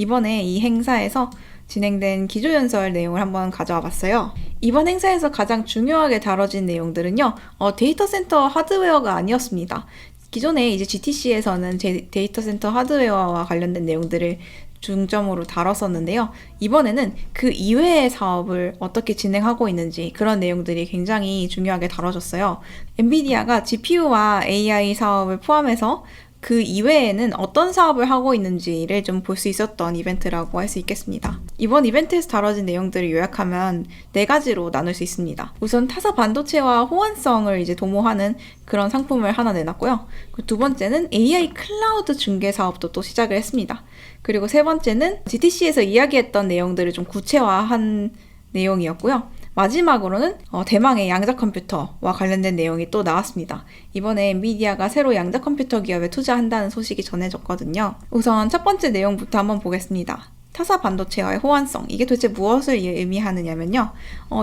이번에 이 행사에서 진행된 기조연설 내용을 한번 가져와 봤어요. 이번 행사에서 가장 중요하게 다뤄진 내용들은요, 데이터 센터 하드웨어가 아니었습니다. 기존에 이제 GTC에서는 데이터 센터 하드웨어와 관련된 내용들을 중점으로 다뤘었는데요. 이번에는 그 이외의 사업을 어떻게 진행하고 있는지 그런 내용들이 굉장히 중요하게 다뤄졌어요. 엔비디아가 GPU와 AI 사업을 포함해서 그 이외에는 어떤 사업을 하고 있는지를 좀 볼 수 있었던 이벤트라고 할 수 있겠습니다. 이번 이벤트에서 다뤄진 내용들을 요약하면 4가지로 나눌 수 있습니다. 우선 타사 반도체와 호환성을 이제 도모하는 그런 상품을 하나 내놨고요. 두 번째는 AI 클라우드 중개 사업도 또 시작을 했습니다. 그리고 세 번째는 GTC에서 이야기했던 내용들을 좀 구체화한 내용이었고요. 마지막으로는 대망의 양자 컴퓨터와 관련된 내용이 또 나왔습니다. 이번에 엔비디아가 새로 양자 컴퓨터 기업에 투자한다는 소식이 전해졌거든요. 우선 첫 번째 내용부터 한번 보겠습니다. 타사 반도체와의 호환성, 이게 도대체 무엇을 의미하느냐면요.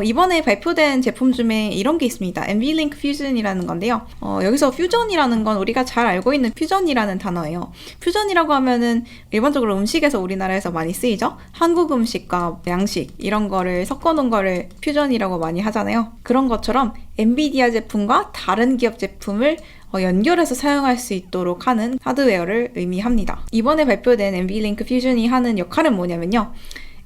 이번에 발표된 제품 중에 이런 게 있습니다. NVLink Fusion이라는 건데요. 여기서 퓨전이라는 건 우리가 잘 알고 있는 퓨전이라는 단어예요. 퓨전이라고 하면은 일반적으로 음식에서 우리나라에서 많이 쓰이죠. 한국 음식과 양식 이런 거를 섞어놓은 거를 퓨전이라고 많이 하잖아요. 그런 것처럼 엔비디아 제품과 다른 기업 제품을 연결해서 사용할 수 있도록 하는 하드웨어를 의미합니다. 이번에 발표된 NVLink Fusion이 하는 역할은 뭐냐면요.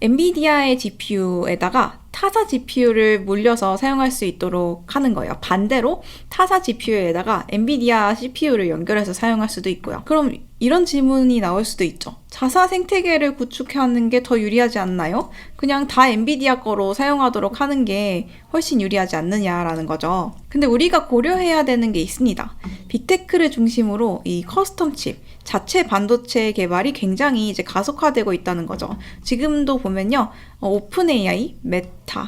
엔비디아의 GPU에다가 타사 GPU를 물려서 사용할 수 있도록 하는 거예요. 반대로 타사 GPU에다가 엔비디아 CPU를 연결해서 사용할 수도 있고요. 그럼 이런 질문이 나올 수도 있죠. 자사 생태계를 구축하는 게 더 유리하지 않나요? 그냥 다 엔비디아 거로 사용하도록 하는 게 훨씬 유리하지 않느냐라는 거죠. 근데 우리가 고려해야 되는 게 있습니다. 빅테크를 중심으로 이 커스텀 칩, 자체 반도체 개발이 굉장히 이제 가속화되고 있다는 거죠. 지금도 보면요. 오픈 AI, 메타,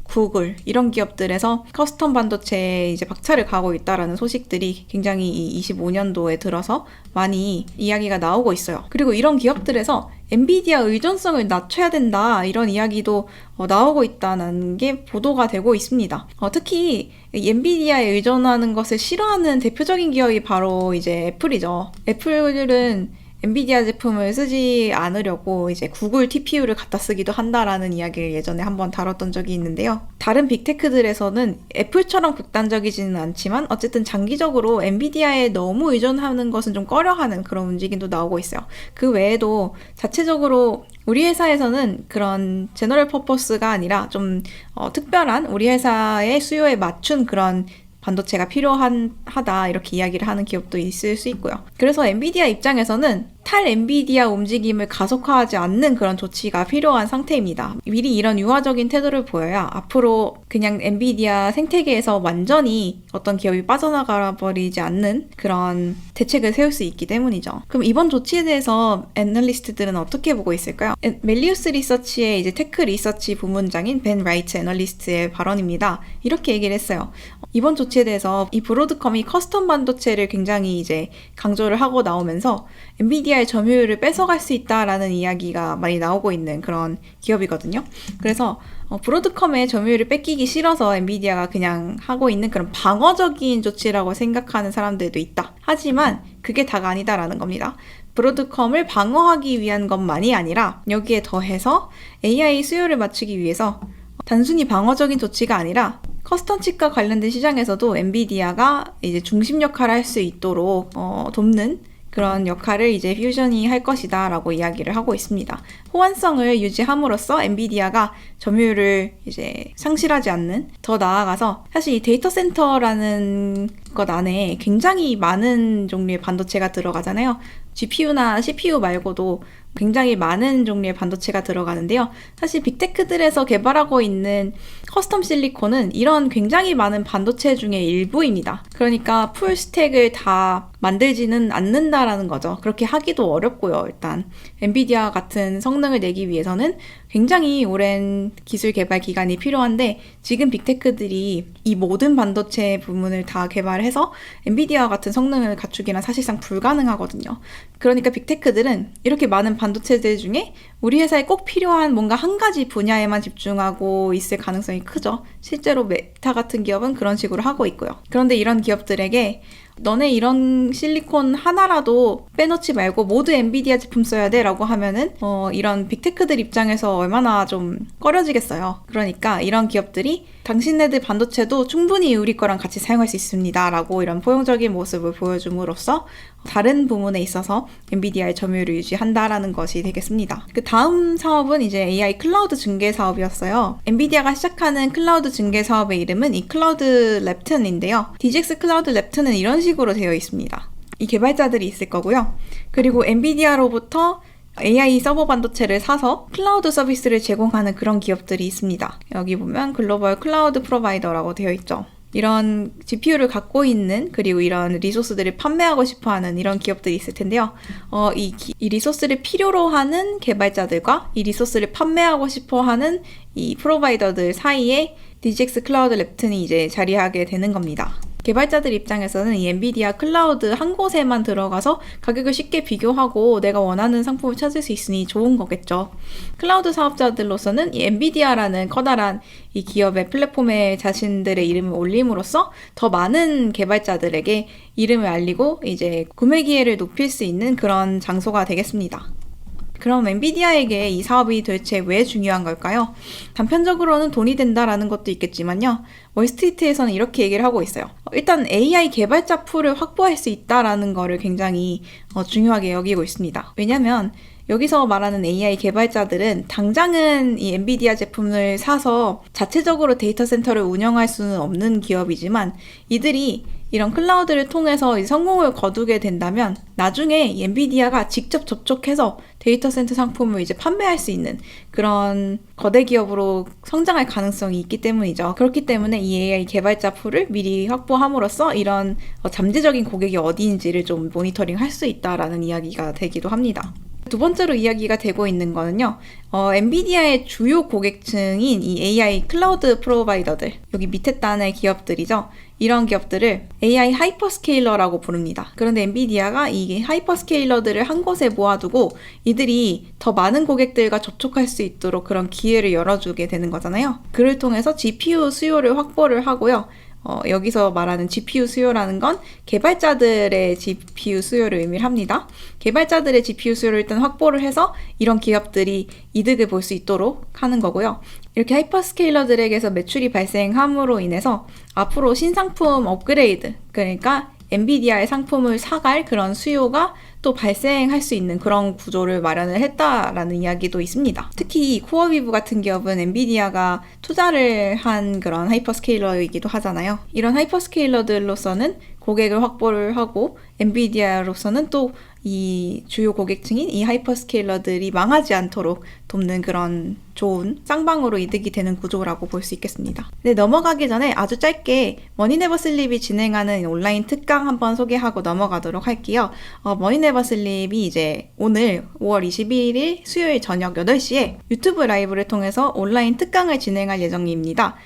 구글 이런 기업들에서 커스텀 반도체에 이제 박차를 가고 있다라는 소식들이 굉장히 이 25년도에 들어서 많이 이야기가 나오고 있어요. 그리고 이런 기업들에서 엔비디아 의존성을 낮춰야 된다 이런 이야기도 나오고 있다는 게 보도가 되고 있습니다. 특히 엔비디아에 의존하는 것을 싫어하는 대표적인 기업이 바로 이제 애플이죠. 애플은 엔비디아 제품을 쓰지 않으려고 이제 구글 TPU를 갖다 쓰기도 한다라는 이야기를 예전에 한번 다뤘던 적이 있는데요. 다른 빅테크들에서는 애플처럼 극단적이지는 않지만 어쨌든 장기적으로 엔비디아에 너무 의존하는 것은 좀 꺼려하는 그런 움직임도 나오고 있어요. 그 외에도 자체적으로 우리 회사에서는 그런 제너럴 퍼포스가 아니라 좀 특별한 우리 회사의 수요에 맞춘 그런 반도체가 필요하다 이렇게 이야기를 하는 기업도 있을 수 있고요. 그래서 엔비디아 입장에서는 탈엔비디아 움직임을 가속화하지 않는 그런 조치가 필요한 상태입니다. 미리 이런 유화적인 태도를 보여야 앞으로 그냥 엔비디아 생태계에서 완전히 어떤 기업이 빠져나가 버리지 않는 그런 대책을 세울 수 있기 때문이죠. 그럼 이번 조치에 대해서 애널리스트들은 어떻게 보고 있을까요? 멜리우스 리서치의 이제 테크 리서치 부문장인 벤 라이트 애널리스트의 발언입니다. 이렇게 얘기를 했어요. 이번 조치에 대해서 이 브로드컴이 커스텀 반도체를 굉장히 이제 강조를 하고 나오면서 엔비디아의 점유율을 뺏어갈 수 있다라는 이야기가 많이 나오고 있는 그런 기업이거든요. 그래서 브로드컴의 점유율을 뺏기기 싫어서 엔비디아가 그냥 하고 있는 그런 방어적인 조치라고 생각하는 사람들도 있다. 하지만 그게 다가 아니다라는 겁니다. 브로드컴을 방어하기 위한 것만이 아니라 여기에 더해서 AI 수요를 맞추기 위해서 단순히 방어적인 조치가 아니라 커스텀 칩과 관련된 시장에서도 엔비디아가 이제 중심 역할을 할 수 있도록 돕는 그런 역할을 이제 퓨전이 할 것이다 라고 이야기를 하고 있습니다. 호환성을 유지함으로써 엔비디아가 점유율을 이제 상실하지 않는, 더 나아가서 사실 이 데이터 센터라는 것 안에 굉장히 많은 종류의 반도체가 들어가잖아요. GPU나 CPU 말고도 굉장히 많은 종류의 반도체가 들어가는데요. 사실 빅테크들에서 개발하고 있는 커스텀 실리콘은 이런 굉장히 많은 반도체 중에 일부입니다. 그러니까 풀 스택을 다 만들지는 않는다라는 거죠. 그렇게 하기도 어렵고요. 일단 엔비디아 같은 성능을 내기 위해서는 굉장히 오랜 기술 개발 기간이 필요한데 지금 빅테크들이 이 모든 반도체 부문을 다 개발해서 엔비디아 같은 성능을 갖추기는 사실상 불가능하거든요. 그러니까 빅테크들은 이렇게 많은 반도체들 중에 우리 회사에 꼭 필요한 뭔가 한 가지 분야에만 집중하고 있을 가능성이 크죠. 실제로 메타 같은 기업은 그런 식으로 하고 있고요. 그런데 이런 기업들에게 너네 이런 실리콘 하나라도 빼놓지 말고 모두 엔비디아 제품 써야 돼 라고 하면은 이런 빅테크들 입장에서 얼마나 좀 꺼려지겠어요. 그러니까 이런 기업들이 당신네들 반도체도 충분히 우리 거랑 같이 사용할 수 있습니다 라고 이런 포용적인 모습을 보여줌으로써 다른 부문에 있어서 엔비디아의 점유율을 유지한다라는 것이 되겠습니다. 그 다음 사업은 이제 AI 클라우드 증개 사업이었어요. 엔비디아가 시작하는 클라우드 증개 사업의 이름은 이 클라우드 랩튼인데요. DGX 클라우드 랩튼은 이런 식으로 되어 있습니다. 이 개발자들이 있을 거고요. 그리고 엔비디아로부터 AI 서버 반도체를 사서 클라우드 서비스를 제공하는 그런 기업들이 있습니다. 여기 보면 글로벌 클라우드 프로바이더라고 되어 있죠. 이런 GPU를 갖고 있는 그리고 이런 리소스들을 판매하고 싶어하는 이런 기업들이 있을 텐데요. 이 리소스를 필요로 하는 개발자들과 이 리소스를 판매하고 싶어하는 이 프로바이더들 사이에 DGX 클라우드 랩튼이 이제 자리하게 되는 겁니다. 개발자들 입장에서는 이 엔비디아 클라우드 한 곳에만 들어가서 가격을 쉽게 비교하고 내가 원하는 상품을 찾을 수 있으니 좋은 거겠죠. 클라우드 사업자들로서는 이 엔비디아라는 커다란 이 기업의 플랫폼에 자신들의 이름을 올림으로써 더 많은 개발자들에게 이름을 알리고 이제 구매 기회를 높일 수 있는 그런 장소가 되겠습니다. 그럼 엔비디아에게 이 사업이 도대체 왜 중요한 걸까요? 단편적으로는 돈이 된다라는 것도 있겠지만요. 월스트리트에서는 이렇게 얘기를 하고 있어요. 일단 AI 개발자 풀을 확보할 수 있다라는 거를 굉장히 중요하게 여기고 있습니다. 왜냐면 여기서 말하는 AI 개발자들은 당장은 이 엔비디아 제품을 사서 자체적으로 데이터 센터를 운영할 수는 없는 기업이지만 이들이 이런 클라우드를 통해서 성공을 거두게 된다면 나중에 이 엔비디아가 직접 접촉해서 데이터 센터 상품을 이제 판매할 수 있는 그런 거대 기업으로 성장할 가능성이 있기 때문이죠. 그렇기 때문에 이 AI 개발자 풀을 미리 확보함으로써 이런 잠재적인 고객이 어디인지를 좀 모니터링 할 수 있다라는 이야기가 되기도 합니다. 두 번째로 이야기가 되고 있는 거는요. 엔비디아의 주요 고객층인 이 AI 클라우드 프로바이더들, 여기 밑에 단의 기업들이죠. 이런 기업들을 AI 하이퍼스케일러라고 부릅니다. 그런데 엔비디아가 이 하이퍼스케일러들을 한 곳에 모아두고 이들이 더 많은 고객들과 접촉할 수 있도록 그런 기회를 열어주게 되는 거잖아요. 그를 통해서 GPU 수요를 확보를 하고요. 여기서 말하는 GPU 수요라는 건 개발자들의 GPU 수요를 의미합니다. 개발자들의 GPU 수요를 일단 확보를 해서 이런 기업들이 이득을 볼 수 있도록 하는 거고요. 이렇게 하이퍼스케일러들에게서 매출이 발생함으로 인해서 앞으로 신상품 업그레이드, 그러니까 엔비디아의 상품을 사갈 그런 수요가 또 발생할 수 있는 그런 구조를 마련을 했다라는 이야기도 있습니다. 특히 코어위브 같은 기업은 엔비디아가 투자를 한 그런 하이퍼스케일러이기도 하잖아요. 이런 하이퍼스케일러들로서는 고객을 확보를 하고 엔비디아로서는 또 이 주요 고객층인 이 하이퍼스케일러들이 망하지 않도록 돕는 그런 좋은 쌍방으로 이득이 되는 구조라고 볼 수 있겠습니다. 네, 넘어가기 전에 아주 짧게 머니네버슬립이 진행하는 온라인 특강 한번 소개하고 넘어가도록 할게요. 머니네버슬립이 이제 오늘 5월 21일 수요일 저녁 8시에 유튜브 라이브를 통해서 온라인 특강을 진행할 예정입니다.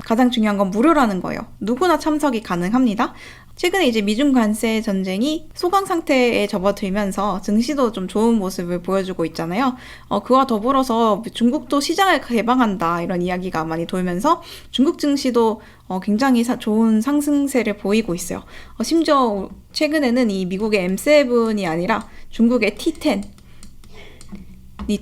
가장 중요한 건 무료라는 거예요. 누구나 참석이 가능합니다. 최근에 이제 미중 관세 전쟁이 소강 상태에 접어들면서 증시도 좀 좋은 모습을 보여주고 있잖아요. 그와 더불어서 중국도 시장을 개방한다 이런 이야기가 많이 돌면서 중국 증시도 굉장히 좋은 상승세를 보이고 있어요. 심지어 최근에는 이 미국의 M7이 아니라 중국의 T10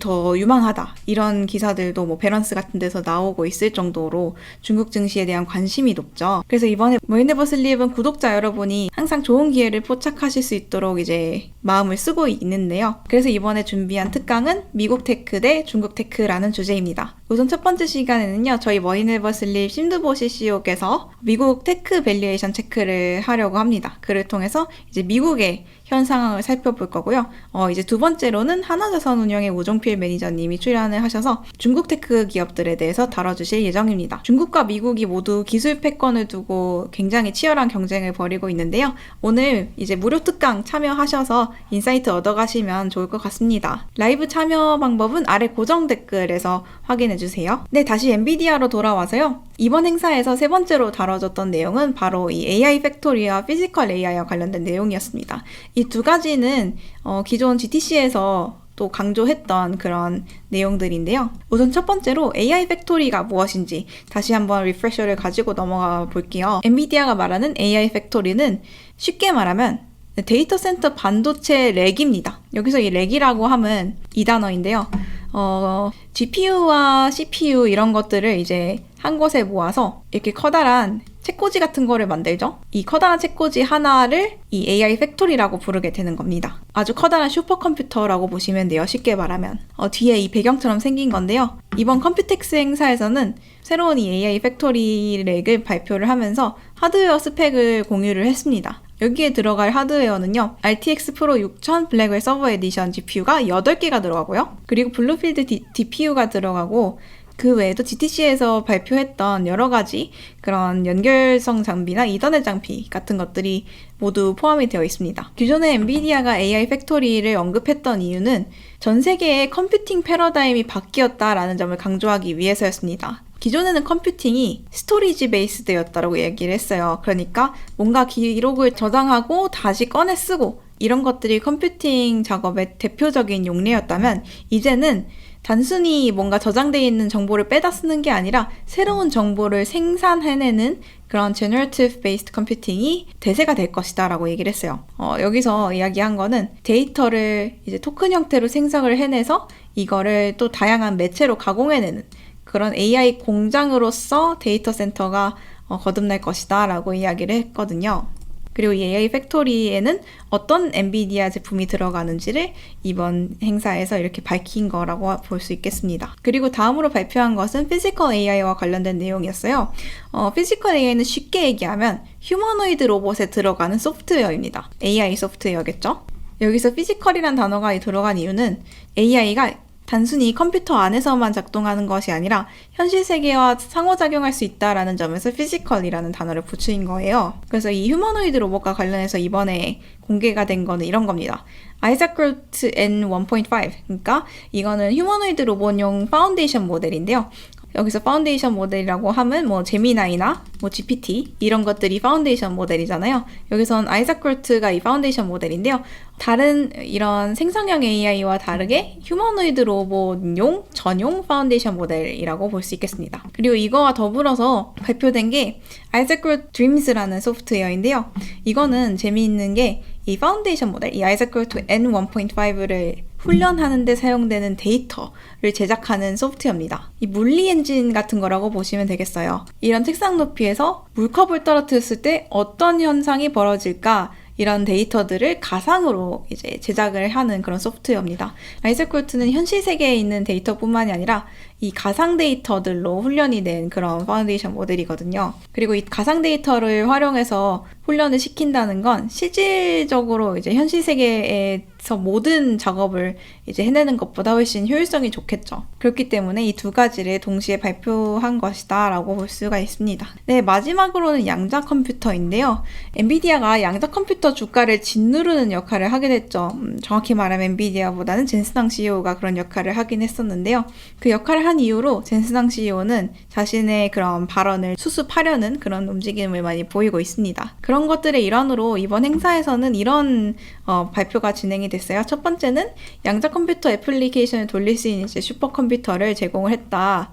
더 유망하다 이런 기사들도 뭐 배런스 같은 데서 나오고 있을 정도로 중국 증시에 대한 관심이 높죠. 그래서 이번에 머니네버슬립은 구독자 여러분이 항상 좋은 기회를 포착하실 수 있도록 이제 마음을 쓰고 있는데요. 그래서 이번에 준비한 특강은 미국 테크 대 중국 테크라는 주제입니다. 우선 첫 번째 시간에는요, 저희 머니네버슬립 심드보 CCO께서 미국 테크 밸류에이션 체크를 하려고 합니다. 그를 통해서 이제 미국의 현 상황을 살펴볼 거고요. 이제 두 번째로는 하나자산운용의 5종 조정필 매니저님이 출연을 하셔서 중국 테크 기업들에 대해서 다뤄주실 예정입니다. 중국과 미국이 모두 기술 패권을 두고 굉장히 치열한 경쟁을 벌이고 있는데요. 오늘 이제 무료 특강 참여하셔서 인사이트 얻어가시면 좋을 것 같습니다. 라이브 참여 방법은 아래 고정 댓글에서 확인해주세요. 네, 다시 엔비디아로 돌아와서요. 이번 행사에서 세 번째로 다뤄졌던 내용은 바로 이 AI 팩토리와 피지컬 AI와 관련된 내용이었습니다. 이 두 가지는 기존 GTC에서 또 강조했던 그런 내용들인데요. 우선 첫 번째로 AI 팩토리가 무엇인지 다시 한번 리프레셔를 가지고 넘어가 볼게요. 엔비디아가 말하는 AI 팩토리는 쉽게 말하면 데이터 센터 반도체 렉입니다. 여기서 이 렉이라고 하면 이 단어인데요. GPU와 CPU 이런 것들을 이제 한 곳에 모아서 이렇게 커다란 책꽂이 같은 거를 만들죠. 이 커다란 책꽂이 하나를 이 AI 팩토리라고 부르게 되는 겁니다. 아주 커다란 슈퍼컴퓨터라고 보시면 돼요. 쉽게 말하면. 뒤에 이 배경처럼 생긴 건데요. 이번 컴퓨텍스 행사에서는 새로운 이 AI 팩토리 렉을 발표를 하면서 하드웨어 스펙을 공유를 했습니다. 여기에 들어갈 하드웨어는요. RTX 프로 6000 블랙웰 서버 에디션 GPU가 8개가 들어가고요. 그리고 블루필드 DPU가 들어가고 그 외에도 GTC에서 발표했던 여러 가지 그런 연결성 장비나 이더넷 장비 같은 것들이 모두 포함이 되어 있습니다. 기존에 엔비디아가 AI 팩토리를 언급했던 이유는 전 세계의 컴퓨팅 패러다임이 바뀌었다라는 점을 강조하기 위해서였습니다. 기존에는 컴퓨팅이 스토리지 베이스드였다라고 얘기를 했어요. 그러니까 뭔가 기록을 저장하고 다시 꺼내 쓰고 이런 것들이 컴퓨팅 작업의 대표적인 용례였다면 이제는 단순히 뭔가 저장되어 있는 정보를 빼다 쓰는 게 아니라 새로운 정보를 생산해내는 그런 Generative Based Computing이 대세가 될 것이다 라고 얘기를 했어요. 여기서 이야기한 거는 데이터를 이제 토큰 형태로 생성을 해내서 이거를 또 다양한 매체로 가공해내는 그런 AI 공장으로서 데이터 센터가 거듭날 것이다 라고 이야기를 했거든요. 그리고 이 AI 팩토리에는 어떤 엔비디아 제품이 들어가는지를 이번 행사에서 이렇게 밝힌 거라고 볼 수 있겠습니다. 그리고 다음으로 발표한 것은 피지컬 AI와 관련된 내용이었어요. 피지컬 AI는 쉽게 얘기하면 휴머노이드 로봇에 들어가는 소프트웨어입니다. AI 소프트웨어겠죠? 여기서 피지컬이란 단어가 들어간 이유는 AI가 단순히 컴퓨터 안에서만 작동하는 것이 아니라 현실 세계와 상호작용할 수 있다라는 점에서 피지컬이라는 단어를 붙인 거예요. 그래서 이 휴머노이드 로봇과 관련해서 이번에 공개가 된 거는 이런 겁니다. 아이작 그루트 N1.5 그러니까 이거는 휴머노이드 로봇용 파운데이션 모델인데요. 여기서 파운데이션 모델이라고 하면 뭐 제미나이나 뭐 GPT 이런 것들이 파운데이션 모델이잖아요. 여기선 아이작 그루트가 이 파운데이션 모델인데요. 다른 이런 생성형 AI와 다르게 휴머노이드 로봇용 전용 파운데이션 모델이라고 볼 수 있겠습니다. 그리고 이거와 더불어서 발표된 게 아이작 그루트 드림스라는 소프트웨어인데요. 이거는 재미있는 게 이 파운데이션 모델, 이 아이작 그루트 N1.5를 훈련하는 데 사용되는 데이터를 제작하는 소프트웨어입니다. 이 물리 엔진 같은 거라고 보시면 되겠어요. 이런 책상 높이에서 물컵을 떨어뜨렸을 때 어떤 현상이 벌어질까 이런 데이터들을 가상으로 이제 제작을 하는 그런 소프트웨어입니다. 아이작 그루트는 현실 세계에 있는 데이터뿐만이 아니라 이 가상 데이터들로 훈련이 된 그런 파운데이션 모델이거든요. 그리고 이 가상 데이터를 활용해서 훈련을 시킨다는 건 실질적으로 이제 현실 세계에서 모든 작업을 이제 해내는 것보다 훨씬 효율성이 좋겠죠. 그렇기 때문에 이 두 가지를 동시에 발표한 것이다 라고 볼 수가 있습니다. 네, 마지막으로는 양자 컴퓨터인데요. 엔비디아가 양자 컴퓨터 주가를 짓누르는 역할을 하게 됐죠. 정확히 말하면 엔비디아보다는 젠스당 CEO가 그런 역할을 하긴 했었는데요. 그 역할을 한 이후로 젠스당 CEO는 자신의 그런 발언을 수습하려는 그런 움직임을 많이 보이고 있습니다. 그런 것들의 일환으로 이번 행사에서는 이런 발표가 진행이 됐어요. 첫 번째는 양자 컴퓨터 애플리케이션을 돌릴 수 있는 이제 슈퍼컴퓨터를 제공을 했다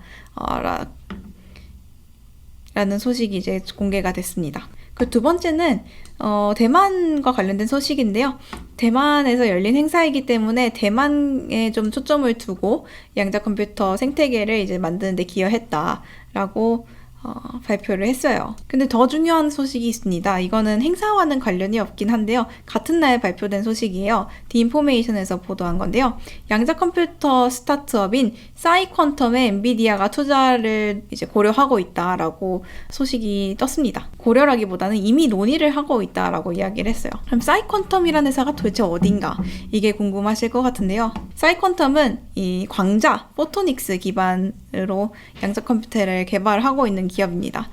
라는 소식이 이제 공개가 됐습니다. 그 두 번째는 대만과 관련된 소식인데요. 대만에서 열린 행사이기 때문에 대만에 좀 초점을 두고 양자 컴퓨터 생태계를 이제 만드는 데 기여했다라고 발표를 했어요. 근데 더 중요한 소식이 있습니다. 이거는 행사와는 관련이 없긴 한데요. 같은 날 발표된 소식이에요. 디인포메이션에서 보도한 건데요. 양자 컴퓨터 스타트업인 싸이퀀텀에 엔비디아가 투자를 이제 고려하고 있다라고 소식이 떴습니다. 고려라기보다는 이미 논의를 하고 있다라고 이야기를 했어요. 그럼 싸이퀀텀이라는 회사가 도대체 어딘가? 이게 궁금하실 것 같은데요. 싸이퀀텀은 이 광자, 포토닉스 기반으로 양자 컴퓨터를 개발하고 있는 기업입니다.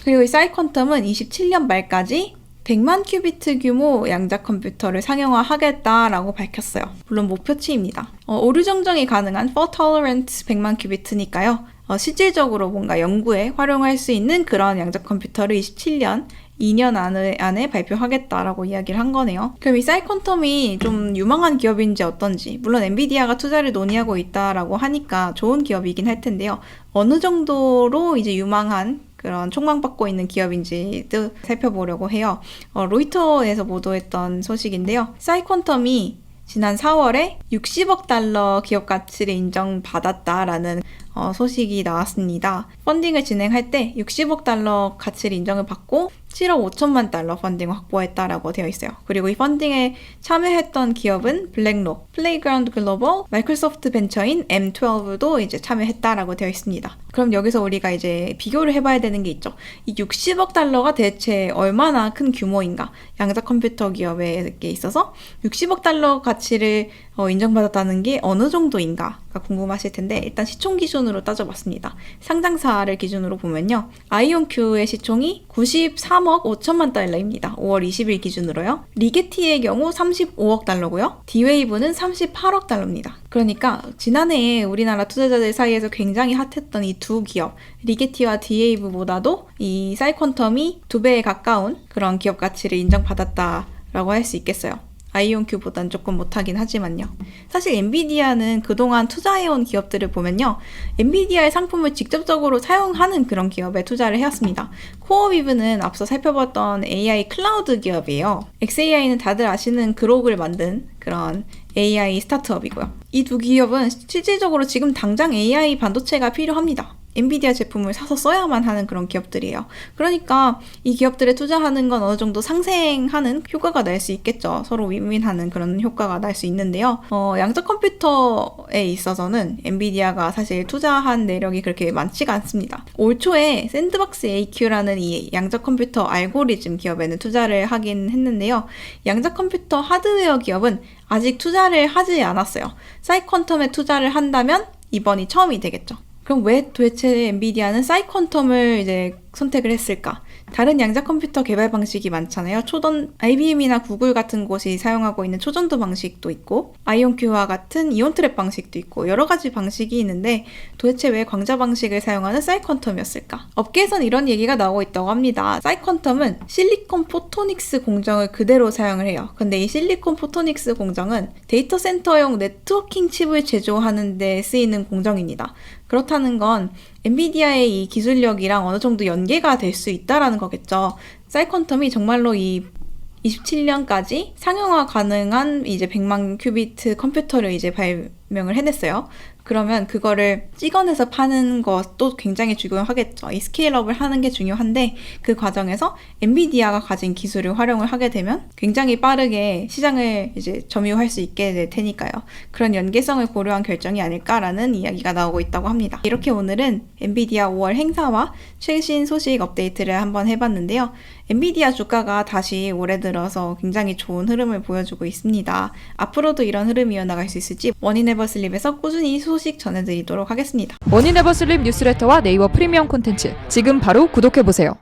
그리고 이 사이퀀텀은 27년 말까지 100만 큐비트 규모 양자 컴퓨터를 상용화하겠다라고 밝혔어요. 물론 목표치입니다. 오류 정정이 가능한 fault tolerant 100만 큐비트니까요. 실질적으로 뭔가 연구에 활용할 수 있는 그런 양자 컴퓨터를 27년 2년 안에 발표하겠다라고 이야기를 한 거네요. 그럼 이 사이퀀텀이 좀 유망한 기업인지 어떤지, 물론 엔비디아가 투자를 논의하고 있다라고 하니까 좋은 기업이긴 할 텐데요. 어느 정도로 이제 유망한 그런 촉망받고 있는 기업인지도 살펴보려고 해요. 로이터에서 보도했던 소식인데요. 사이퀀텀이 지난 4월에 60억 달러 기업 가치를 인정받았다라는 소식이 나왔습니다. 펀딩을 진행할 때 60억 달러 가치를 인정을 받고 7억 5천만 달러 펀딩을 확보했다라고 되어 있어요. 그리고 이 펀딩에 참여했던 기업은 블랙록, 플레이그라운드 글로벌, 마이크로소프트 벤처인 M12도 이제 참여했다라고 되어 있습니다. 그럼 여기서 우리가 이제 비교를 해봐야 되는 게 있죠. 이 60억 달러가 대체 얼마나 큰 규모인가? 양자 컴퓨터 기업에 있어서 60억 달러 가치를 인정받았다는 게 어느 정도인가가 궁금하실 텐데 일단 시총 기준으로 따져봤습니다. 상장사를 기준으로 보면요. 아이온큐의 시총이 93억 5천만 달러입니다. 5월 20일 기준으로요. 리게티의 경우 35억 달러고요. 디웨이브는 38억 달러입니다. 그러니까 지난해에 우리나라 투자자들 사이에서 굉장히 핫했던 이 두 기업, 리게티와 디웨이브보다도 이 사이퀀텀이 2배에 가까운 그런 기업 가치를 인정받았다라고 할 수 있겠어요. 아이온큐보단 조금 못하긴 하지만요. 사실 엔비디아는 그동안 투자해온 기업들을 보면요. 엔비디아의 상품을 직접적으로 사용하는 그런 기업에 투자를 해왔습니다. 코어위브는 앞서 살펴봤던 AI 클라우드 기업이에요. xAI는 다들 아시는 그록을 만든 그런 AI 스타트업이고요. 이 두 기업은 실질적으로 지금 당장 AI 반도체가 필요합니다. 엔비디아 제품을 사서 써야만 하는 그런 기업들이에요. 그러니까 이 기업들에 투자하는 건 어느 정도 상생하는 효과가 날 수 있겠죠. 서로 윈윈하는 그런 효과가 날 수 있는데요. 양자 컴퓨터에 있어서는 엔비디아가 사실 투자한 내력이 그렇게 많지가 않습니다. 올 초에 샌드박스 AQ라는 이 양자 컴퓨터 알고리즘 기업에는 투자를 하긴 했는데요. 양자 컴퓨터 하드웨어 기업은 아직 투자를 하지 않았어요. 사이퀀텀에 투자를 한다면 이번이 처음이 되겠죠. 그럼 왜 도대체 엔비디아는 사이퀀텀을 이제 선택을 했을까? 다른 양자 컴퓨터 개발 방식이 많잖아요. IBM이나 구글 같은 곳이 사용하고 있는 초전도 방식도 있고 아이온큐와 같은 이온트랩 방식도 있고 여러 가지 방식이 있는데 도대체 왜 광자 방식을 사용하는 사이퀀텀이었을까? 업계에선 이런 얘기가 나오고 있다고 합니다. 사이퀀텀은 실리콘 포토닉스 공정을 그대로 사용을 해요. 근데 이 실리콘 포토닉스 공정은 데이터 센터용 네트워킹 칩을 제조하는 데 쓰이는 공정입니다. 그렇다는 건 엔비디아의 이 기술력이랑 어느 정도 연계가 될 수 있다라는 거겠죠. 사이퀀텀이 정말로 이 27년까지 상용화 가능한 이제 100만 큐비트 컴퓨터를 이제 발명을 해냈어요. 그러면 그거를 찍어내서 파는 것도 굉장히 중요하겠죠. 이 스케일업을 하는 게 중요한데 그 과정에서 엔비디아가 가진 기술을 활용을 하게 되면 굉장히 빠르게 시장을 이제 점유할 수 있게 될 테니까요. 그런 연계성을 고려한 결정이 아닐까라는 이야기가 나오고 있다고 합니다. 이렇게 오늘은 엔비디아 5월 행사와 최신 소식 업데이트를 한번 해봤는데요. 엔비디아 주가가 다시 올해 들어서 굉장히 좋은 흐름을 보여주고 있습니다. 앞으로도 이런 흐름이 이어나갈 수 있을지 원인에버슬립에서 꾸준히 소식 전해드리도록 하겠습니다. 원인에버슬립 뉴스레터와 네이버 프리미엄 콘텐츠 지금 바로 구독해보세요.